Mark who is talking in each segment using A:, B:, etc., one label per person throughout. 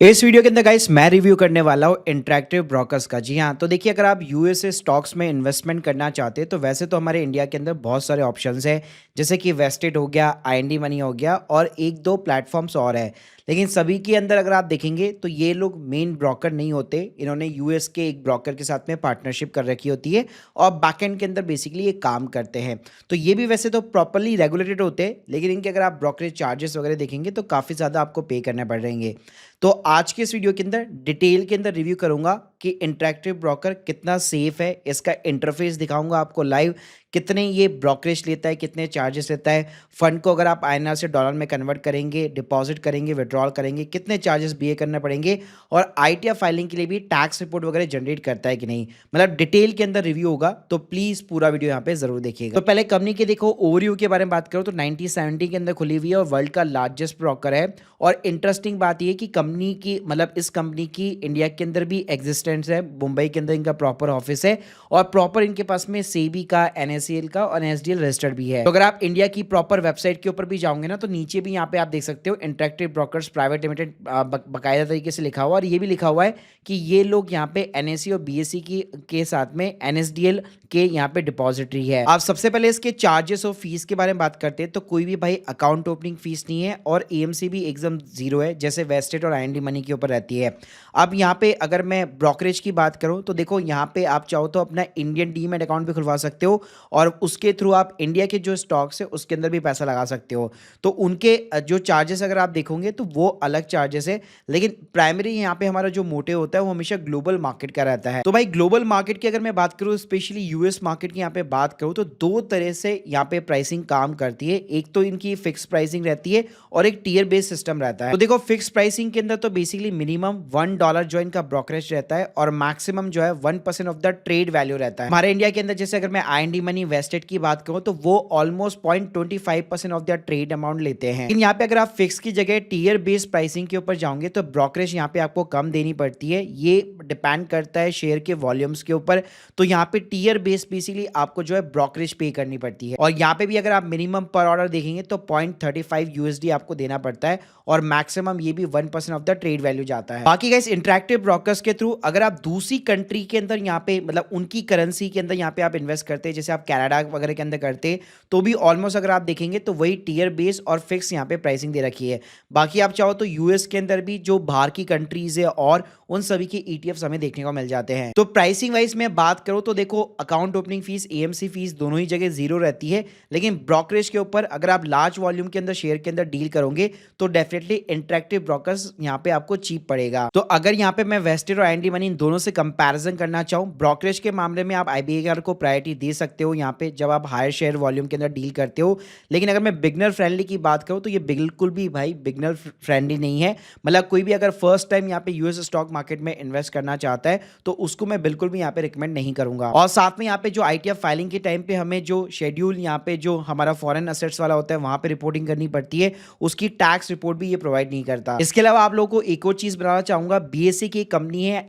A: इस वीडियो के अंदर गाइस मैं रिव्यू करने वाला हूँ इंटरैक्टिव ब्रोकर्स का। जी हाँ, तो देखिए अगर आप यूएसए स्टॉक्स में इन्वेस्टमेंट करना चाहते हैं तो वैसे तो हमारे इंडिया के अंदर बहुत सारे ऑप्शंस हैं, जैसे कि वेस्टेड हो गया, आईएनडी मनी हो गया और एक दो प्लेटफॉर्म्स और है। लेकिन सभी के अंदर अगर आप देखेंगे तो ये लोग मेन ब्रोकर नहीं होते, इन्होंने यूएस के एक ब्रोकर के साथ में पार्टनरशिप कर रखी होती है और बैकएंड के अंदर बेसिकली ये काम करते हैं। तो ये भी वैसे तो प्रॉपरली रेगुलेटेड होते हैं, लेकिन इनके अगर आप ब्रोकरेज चार्जेस वगैरह देखेंगे तो काफ़ी ज़्यादा आपको पे करने पड़ रहेंगे। तो आज के इस वीडियो के अंदर डिटेल के अंदर रिव्यू करूंगा कि इंटरैक्टिव ब्रोकर कितना सेफ है, इसका इंटरफेस दिखाऊंगा आपको लाइव, कितने ये ब्रोकरेज लेता है, कितने चार्जेस लेता है, फंड को अगर आप आईएनआर से डॉलर में कन्वर्ट करेंगे, डिपॉजिट करेंगे, विड्रॉल करेंगे, कितने चार्जेस बीए करने पड़ेंगे और आईटीआर फाइलिंग के लिए भी टैक्स रिपोर्ट वगैरह जनरेट करता है कि नहीं, मतलब डिटेल के अंदर रिव्यू होगा। तो प्लीज़ पूरा वीडियो यहाँ पे जरूर देखिएगा। तो पहले कंपनी के देखो ओवरव्यू के बारे में बात करो तो 1970 के अंदर खुली हुई है और वर्ल्ड का लार्जेस्ट ब्रोकर है। और इंटरेस्टिंग बात यह कि कंपनी की मतलब इस कंपनी की इंडिया के अंदर भी एग्जिस्टेंस है, मुंबई के अंदर इनका प्रॉपर ऑफिस है और प्रॉपर इनके पास में सेबी का, एनएससीएल का और एनएसडीएल रजिस्टर्ड भी है। तो अगर आप इंडिया की प्रॉपर वेबसाइट के ऊपर भी जाओगे ना तो नीचे भी यहाँ पे आप देख सकते हो इंटरैक्टिव ब्रोकर्स प्राइवेट लिमिटेड बाकायदा तरीके से लिखा हुआ और ये भी लिखा हुआ है कि ये लोग यहाँ पे एनएससी और बीएससी की के साथ में एनएसडीएल के यहाँ पे डिपॉजिटरी है। आप सबसे पहले इसके चार्जेस और फीस के बारे में बात करते हैं तो कोई भी भाई अकाउंट ओपनिंग फीस नहीं है और एएमसी भी एकदम जीरो है, जैसे वेस्टेड और आईएनडी मनी के ऊपर रहती है। अब यहाँ पे अगर मैं ब्रोकरेज की बात करूँ तो देखो यहाँ पे आप चाहो तो अपना इंडियन डीमैट अकाउंट भी खुलवा सकते हो और उसके थ्रू आप इंडिया के जो स्टॉक्स है उसके अंदर भी पैसा लगा सकते हो। तो उनके जो चार्जेस अगर आप देखोगे तो वो अलग चार्जेस है, लेकिन प्राइमरी यहाँ पे हमारा जो मोटिव होता है वो हमेशा ग्लोबल मार्केट का रहता है। तो भाई ग्लोबल मार्केट की अगर मैं बात करूँ, स्पेशली यूएस मार्केट की यहाँ पे बात करूँ तो दो तरह से यहाँ पे प्राइसिंग काम करती है। एक तो इनकी फिक्स प्राइसिंग रहती है और एक टीयर बेस्ड सिस्टम रहता है। तो देखो फिक्स प्राइसिंग के अंदर तो बेसिकली मिनिमम $1 जो इनका ब्रोकरेज रहता है और मैक्सिमम जो है 1% ऑफ द ट्रेड वैल्यू रहता है। हमारे इंडिया के अंदर जैसे अगर मैं आईएनडी मनी वेस्टेड की बात करूं तो वो almost 0.25% of the trade amount लेते हैं। लेकिन यहाँ पे अगर आप फिक्स की जगह टीयर बेस्ड प्राइसिंग के ऊपर जाओगे तो ब्रोकरेज यहाँ पे आपको कम देनी पड़ती है। ये डिपेंड करता है शेयर के वॉल्यूम्स के ऊपर। तो यहाँ पे टीयर बेस्ड बेसिकली आपको जो है ब्रोकरेज पे करनी पड़ती है और यहाँ पे भी अगर आप मिनिमम पर ऑर्डर देखेंगे तो 0.35 यूएसडी आपको देना पड़ता है और मैक्सिमम ये भी 1% ऑफ द ट्रेड वैल्यू जाता है। बाकी गाइस इंटरैक्टिव ब्रोकर्स के थ्रू अगर आप दूसरी कंट्री के अंदर यहाँ पे मतलब उनकी करेंसी के अंदर यहाँ पे आप इन्वेस्ट करते हैं, जैसे आप कनाडा वगैरह के अंदर करते तो भी ऑलमोस्ट अगर आप देखेंगे तो वही टीयर बेस और फिक्स यहाँ पे प्राइसिंग दे रखी है। बाकी आप चाहो तो यूएस के अंदर भी जो बाहर की कंट्रीज है और उन सभी के ईटीएफ हमें देखने को मिल जाते हैं। तो प्राइसिंग वाइज में बात करूं तो देखो account opening fees, AMC fees दोनों ही जगह जीरो रहती है, लेकिन ब्रोकरेज के ऊपर अगर आप लार्ज वॉल्यूम के अंदर शेयर के अंदर डील करोगे तो डेफिनेटली इंटरैक्टिव ब्रोकर्स यहाँ पे आपको चीप पड़ेगा। तो अगर यहाँ पे मैं वेस्टेड और आईएनडी मनी इन दोनों से कंपैरिजन करना चाहूँ, ब्रोकरेज के मामले में आप आईबीएआर को प्रायोरिटी दे सकते हो यहाँ पे जब आप हायर शेयर वॉल्यूम के अंदर डील करते हो। लेकिन अगर मैं बिगनर फ्रेंडली की बात करूँ तो ये बिल्कुल भी भाई बिगनर फ्रेंडली नहीं है। मतलब कोई भी अगर फर्स्ट टाइम यहाँ पे यूएस स्टॉक मार्केट में इन्वेस्ट करना चाहता है तो उसको मैं बिल्कुल भी यहाँ पे रिकमेंड नहीं करूंगा। और साथ में यहाँ पे जो आईटीआर फाइलिंग के टाइम पे हमें जो शेड्यूल यहाँ पे जो हमारा फॉरेन असेट्स वाला होता है वहां पे रिपोर्टिंग करनी पड़ती है, उसकी टैक्स रिपोर्ट भी ये प्रोवाइड नहीं करता। इसके अलावा आप लोगों को एक और चीज बताना चाहूंगा, बीएससी की कंपनी है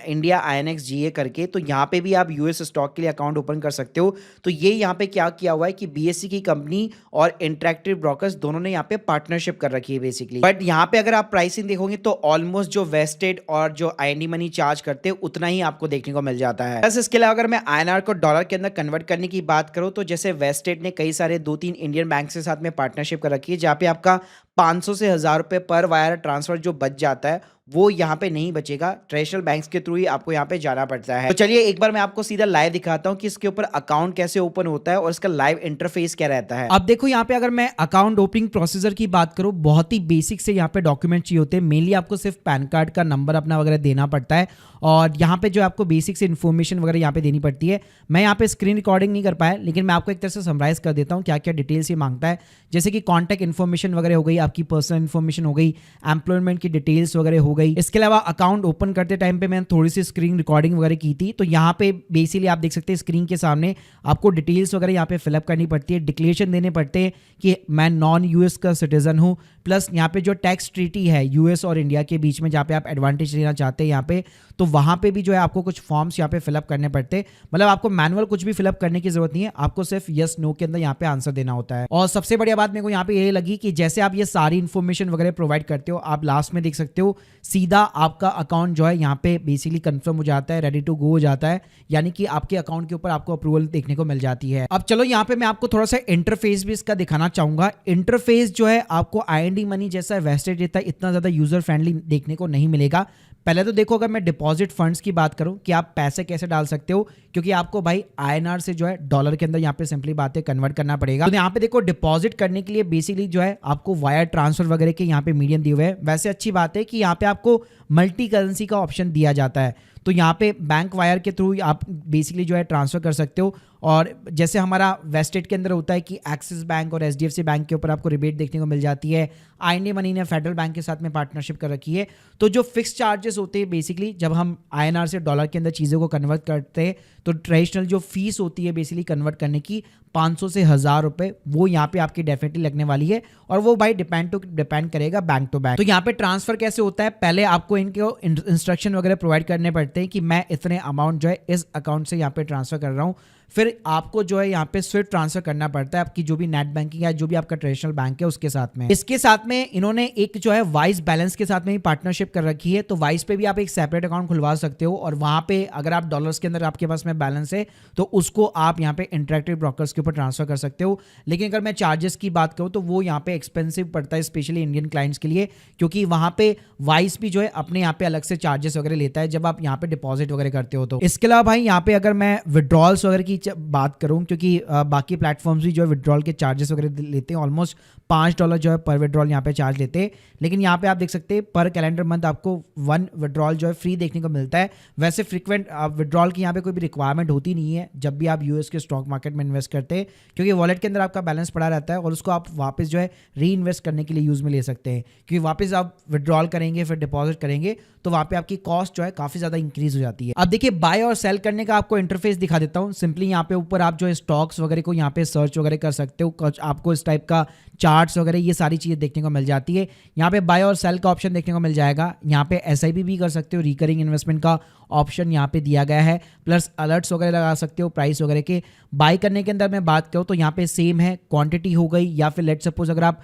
A: इंडिया INXGA करके, तो यहाँ पे भी आप यूएस स्टॉक के लिए अकाउंट ओपन कर सकते हो। तो ये यहाँ पे क्या किया हुआ है कि बीएससी की कंपनी और इंटरैक्टिव ब्रोकर्स दोनों ने यहाँ पे पार्टनरशिप कर रखी है बेसिकली। बट यहाँ पे अगर आप प्राइसिंग देखोगे तो ऑलमोस्ट जो वेस्टेड और जो आईएनडी मनी चार्ज करते हैं उतना ही आपको देखने को मिल जाता है। बस इसके अलावा अगर मैं आईएनआर को डॉलर के अंदर कन्वर्ट करने की बात करूं तो जैसे वेस्टेड ने कई सारे 2-3 इंडियन बैंक के साथ में पार्टनरशिप कर रखी है, जहाँ पे आपका 500 से 1000 रुपए पर वायर ट्रांसफर जो बच जाता है वो यहाँ पे नहीं बचेगा, ट्रेडिशनल बैंक्स के थ्रू ही आपको यहाँ पे जाना पड़ता है। तो चलिए एक बार मैं आपको सीधा लाइव दिखाता हूँ कि इसके ऊपर अकाउंट कैसे ओपन होता है और इसका लाइव इंटरफेस क्या रहता है। अब देखो यहाँ पे अगर मैं अकाउंट ओपनिंग प्रोसीजर की बात करूँ, बहुत ही बेसिक से यहाँ पे डॉक्यूमेंट चाहिए होते हैं। मेनली आपको सिर्फ पैन कार्ड का नंबर अपना वगैरह देना पड़ता है और यहाँ पे जो आपको बेसिक से इन्फॉर्मेशन वगैरह यहाँ पे देनी पड़ती है। मैं यहाँ पे स्क्रीन रिकॉर्डिंग नहीं कर पाया, लेकिन मैं आपको एक तरह से समराइज कर देता हूँ क्या क्या डिटेल्स ये मांगता है। जैसे कि कॉन्टैक्ट इन्फॉर्मेशन वगैरह हो गई, आपकी पर्सनल इन्फॉर्मेशन हो गई, एम्प्लॉयमेंट की डिटेल्स वगैरह हो गई। इसके अलावा अकाउंट ओपन करते टाइम पे मैंने थोड़ी सी स्क्रीन रिकॉर्डिंग वगैरह की थी, तो यहाँ पे बेसिकली आप देख सकते हैं स्क्रीन के सामने आपको डिटेल्स वगैरह यहाँ पे फिलअप करनी पड़ती है, डिक्लेरेशन देने पड़ते हैं कि मैं नॉन यूएस का सिटीजन हूँ, प्लस यहाँ पे जो टैक्स ट्रीटी है यूएस और इंडिया के बीच में, जहाँ पे आप एडवांटेज लेना चाहते हैं यहाँ पे, तो वहाँ पे भी जो है आपको कुछ फॉर्म्स यहाँ पे फिलअप करने पड़ते हैं। मतलब आपको मैनुअल कुछ भी फिलअप करने की जरूरत नहीं है, आपको सिर्फ यस नो के अंदर यहाँ पे आंसर देना होता है। और सबसे बढ़िया बात मेरे को यहाँ पे ये लगी कि जैसे आप ये सारी इन्फॉर्मेशन वगैरह प्रोवाइड करते हो, आप लास्ट में देख सकते हो सीधा आपका अकाउंट जो है यहाँ पे बेसिकली कंफर्म हो जाता है, रेडी टू गो हो जाता है, यानी कि आपके अकाउंट के ऊपर आपको अप्रूवल देखने को मिल जाती है। अब चलो यहाँ पे मैं आपको थोड़ा सा इंटरफेस भी इसका दिखाना चाहूंगा। इंटरफेस जो है आपको आईएनडी मनी जैसा वेस्टेड रहता है, इतना ज्यादा यूजर फ्रेंडली देखने को नहीं मिलेगा। पहले तो देखो, अगर मैं डिपॉजिट फंड्स की बात करूं कि आप पैसे कैसे डाल सकते हो, क्योंकि आपको भाई आईएनआर से जो है डॉलर के अंदर यहाँ पे सिंपली बात है कन्वर्ट करना पड़ेगा। तो यहाँ पे देखो डिपॉजिट करने के लिए बेसिकली जो है आपको वायर ट्रांसफर वगैरह के यहाँ पे मीडियम दिए हुए हैं। वैसे अच्छी बात है कि यहाँ पे आपको मल्टी करेंसी का ऑप्शन दिया जाता है, तो यहाँ पे बैंक वायर के थ्रू आप बेसिकली जो है ट्रांसफर कर सकते हो। और जैसे हमारा वेस्टेड के अंदर होता है कि एक्सिस बैंक और एचडीएफसी बैंक के ऊपर आपको रिबेट देखने को मिल जाती है, आईएनडी मनी ने फेडरल बैंक के साथ में पार्टनरशिप कर रखी है। तो जो फिक्स चार्जेस होते हैं बेसिकली जब हम आईएनआर से डॉलर के अंदर चीज़ों को कन्वर्ट करते हैं, तो ट्रेडिशनल जो फीस होती है बेसिकली कन्वर्ट करने की 500 से 1000 रुपए, वो यहाँ पे आपकी डेफिनेटली लगने वाली है। और वो भाई डिपेंड करेगा बैंक टू बैंक। तो यहाँ पे ट्रांसफर कैसे होता है, पहले आपको इनके इंस्ट्रक्शन वगैरह प्रोवाइड करने पड़ते हैं कि मैं इतने अमाउंट जो है इस अकाउंट से यहाँ पे ट्रांसफर कर रहा हूँ। फिर आपको जो है यहाँ पे स्विफ्ट ट्रांसफर करना पड़ता है आपकी जो भी नेट बैंकिंग है, जो भी आपका ट्रेडिशनल बैंक है उसके साथ में। इसके साथ में इन्होंने एक जो है वाइस बैलेंस के साथ में भी पार्टनरशिप कर रखी है, तो वाइस पे भी आप एक सेपरेट अकाउंट खुलवा सकते हो, और वहां पे अगर आप डॉलर्स के अंदर आपके पास में बैलेंस है तो उसको आप यहाँ पे इंटरैक्टिव ब्रोकर्स के ऊपर ट्रांसफर कर सकते हो। लेकिन अगर मैं चार्जेस की बात करूँ तो वो यहाँ पे एक्सपेंसिव पड़ता है, स्पेशली इंडियन क्लाइंट्स के लिए, क्योंकि वहां पे वाइस भी जो है अपने यहाँ पे अलग से चार्जेस वगैरह लेता है जब आप यहाँ पे डिपॉजिट वगैरह करते हो। तो इसके अलावा भाई यहाँ पे अगर मैं विड्रॉल्स वगैरह की बात करूँ, क्योंकि बाकी प्लेटफॉर्म्स भी जो है विड्रॉल के चार्जेस वगैरह लेते हैं, ऑलमोस्ट $5 जो है पर विड्रॉल यहाँ पे चार्ज लेते हैं। लेकिन यहाँ पे आप देख सकते हैं पर कैलेंडर मंथ आपको 1 विड्रॉल जो है फ्री देखने को मिलता है। वैसे फ्रीक्वेंट विड्रॉल की यहाँ पे कोई भी रिक्वायरमेंट होती नहीं है जब भी आप यूएस के स्टॉक मार्केट में इन्वेस्ट करते हैं, क्योंकि वॉलेट के अंदर आपका बैलेंस पड़ा रहता है और उसको आप वापस जो है री इन्वेस्ट करने के लिए यूज में ले सकते हैं, क्योंकि वापस आप विड्रॉल करेंगे फिर डिपॉजिट करेंगे तो वहाँ पे आपकी कॉस्ट जो है काफी ज्यादा इंक्रीज हो जाती है। अब देखिए बाय और सेल करने का आपको इंटरफेस दिखा देता हूँ। सिंपली यहाँ पे ऊपर आप जो है स्टॉक्स वगैरह को यहाँ पे सर्च वगैरह कर सकते हो, आपको इस टाइप का चार्ट्स वगैरह ये सारी चीजें देखने को मिल जाती है। यहाँ पे बाय और सेल का ऑप्शन देखने को मिल जाएगा। यहाँ पे एसआईपी भी कर सकते हो, रिकरिंग इन्वेस्टमेंट का ऑप्शन यहाँ पे दिया गया है, प्लस अलर्ट्स वगैरह लगा सकते हो प्राइस वगैरह के। बाय करने के अंदर मैं बात करूँ तो यहाँ पे सेम है, क्वांटिटी हो गई, या फिर लेट सपोज अगर आप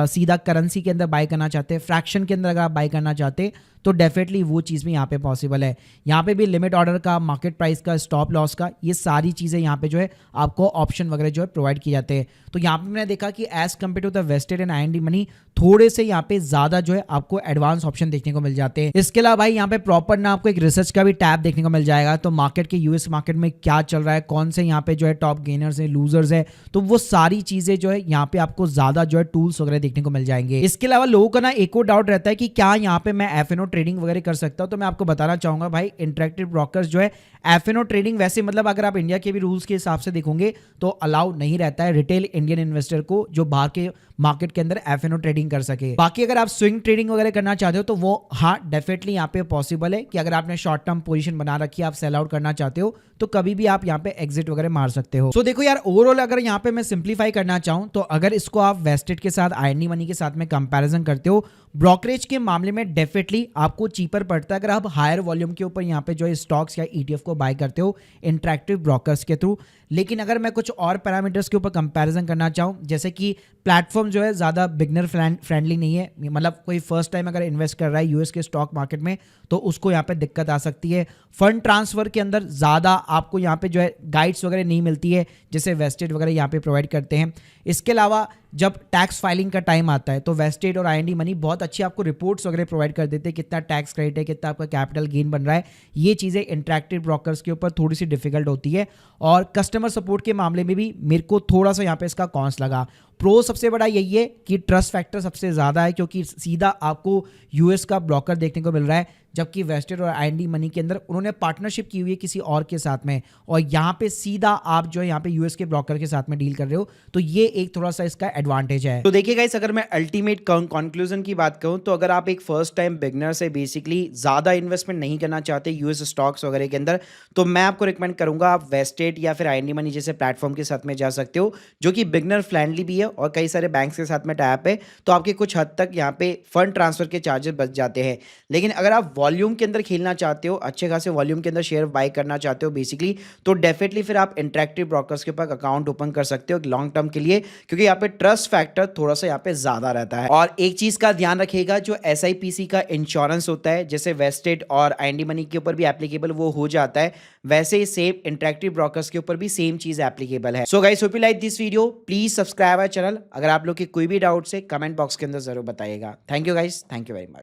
A: सीधा करेंसी के अंदर बाय करना चाहते हैं, फ्रैक्शन के अंदर अगर आप बाय करना चाहते हैं तो डेफिनेटली वो चीज़ भी यहाँ पे पॉसिबल है। यहाँ पे भी लिमिट ऑर्डर का, मार्केट प्राइस का, स्टॉप लॉस का, ये सारी चीज़ें यहाँ पे जो है आपको ऑप्शन वगैरह जो है प्रोवाइड किए जाते हैं। तो यहाँ पे मैंने देखा कि as compare to the vested and आईएनडी मनी थोड़े से यहाँ पे ज्यादा जो है आपको एडवांस ऑप्शन देखने को मिल जाते हैं। इसके अलावा भाई यहाँ पे प्रॉपर ना आपको एक रिसर्च का भी टैब देखने को मिल जाएगा, तो मार्केट के यूएस मार्केट में क्या चल रहा है, कौन से यहाँ पे जो है टॉप गेनर्स है, लूजर्स है, तो वो सारी चीजें जो है यहाँ पे आपको ज्यादा जो है टूल्स वगैरह देखने को मिल जाएंगे। इसके अलावा लोगों का ना एक और डाउट रहता है कि क्या यहाँ पे मैं एफएनओ ट्रेडिंग वगैरह कर सकता हूँ, तो मैं आपको बताना चाहूंगा भाई इंटरैक्टिव ब्रोकर्स जो है एफएनओ ट्रेडिंग, वैसे मतलब अगर आप इंडिया के भी रूल्स के हिसाब से देखोगे तो अलाउ नहीं रहता है रिटेल इंडियन इन्वेस्टर को जो बाहर के मार्केट के अंदर एफएनओ ट्रेडिंग कर सके। बाकी अगर आप स्विंग ट्रेडिंग वगैरह करना चाहते हो तो वो हाँ डेफिनेटली यहाँ पे पॉसिबल है कि अगर आपने शॉर्ट टर्म पोजीशन बना रखी है, आप सेल आउट करना चाहते हो तो कभी भी आप यहाँ पे एग्जिट वगैरह मार सकते हो। सो देखो यार ओवरऑल अगर यहाँ पे मैं सिंप्लीफाई करना चाहूँ तो अगर इसको आप वेस्टेड के साथ आईएनडी मनी के साथ में कंपैरिजन करते हो, ब्रोकरेज के मामले में डेफिनेटली आपको चीपर पड़ता है अगर आप हायर वॉल्यूम के ऊपर यहाँ पे जो है स्टॉक्स या ईटीएफ को बाय करते हो इंटरैक्टिव ब्रोकर्स के थ्रू। लेकिन अगर मैं कुछ और पैरामीटर्स के ऊपर कंपैरिजन करना चाहूँ, जैसे कि प्लेटफॉर्म जो है ज़्यादा बिगनर फ्रेंडली नहीं है, मतलब कोई फर्स्ट टाइम अगर इन्वेस्ट कर रहा है यूएस के स्टॉक मार्केट में तो उसको यहाँ पे दिक्कत आ सकती है। फंड ट्रांसफर के अंदर ज़्यादा आपको यहाँ पे जो है गाइड्स वगैरह नहीं मिलती है जैसे वेस्टेड वगैरह यहाँ पे प्रोवाइड करते हैं। इसके अलावा जब टैक्स फाइलिंग का टाइम आता है तो वेस्टेड और आईएनडी मनी बहुत अच्छी आपको रिपोर्ट्स वगैरह प्रोवाइड कर देते हैं, कितना टैक्स क्रेडिट है, कितना आपका कैपिटल गेन बन रहा है। ये चीज़ें इंटरैक्टिव ब्रोकर्स के ऊपर थोड़ी सी डिफिकल्ट होती है। और कस्टमर सपोर्ट के मामले में भी मेरे को थोड़ा सा यहाँ पे इसका कॉन्स लगा। प्रो सबसे बड़ा यही है कि ट्रस्ट फैक्टर सबसे ज़्यादा है, क्योंकि सीधा आपको यूएस का ब्रोकर देखने को मिल रहा है, जबकि वेस्टेड और आईएनडी मनी के अंदर उन्होंने पार्टनरशिप की हुई है किसी और के साथ में, और यहाँ पे सीधा आप जो है यहाँ पे यूएस के ब्रोकर के साथ में डील कर रहे हो, तो ये एक थोड़ा सा इसका
B: एडवांटेज है।
A: तो देखिए गाइस, अगर मैं अल्टीमेट कंक्लूजन की बात कहूँ तो अगर आप एक फर्स्ट टाइम बिगनर से बेसिकली ज़्यादा इन्वेस्टमेंट नहीं करना चाहते यूएस स्टॉक्स वगैरह के अंदर, तो मैं आपको रिकमेंड करूंगा आप वेस्टेड या फिर आईएनडी मनी जैसे प्लेटफॉर्म के साथ में जा सकते हो, जो कि बिगनर फ्रेंडली भी है और कई सारे बैंक्स के साथ में टाइप है, तो आपके कुछ हद तक यहाँ पे फंड ट्रांसफर के चार्जेस बच जाते हैं। लेकिन अगर आप वॉल्यूम के अंदर खेलना चाहते हो, अच्छे खासे वॉल्यूम के अंदर शेयर बाय करना चाहते हो बेसिकली, तो डेफिनेटली फिर आप इंटरेक्टिव ब्रोकर्स के ऊपर अकाउंट ओपन कर सकते हो लॉन्ग टर्म के लिए, क्योंकि यहाँ पे ट्रस्ट फैक्टर थोड़ा सा यहाँ पे ज्यादा रहता है। और एक चीज का ध्यान रखिएगा, जो एसआईपीसी का इंश्योरेंस होता है जैसे वेस्टेड और आईएनडी मनी के ऊपर भी एप्लीकेबल वो हो जाता है, वैसे ही सेम इंटरेक्टिव ब्रोकर्स के ऊपर भी सेम चीज एप्लीकेबल है। So guys, hope you like this video, please subscribe our channel. अगर आप लोग के कोई भी डाउट है कमेंट बॉक्स के अंदर जरूर बताइएगा। Thank you guys, thank you very much.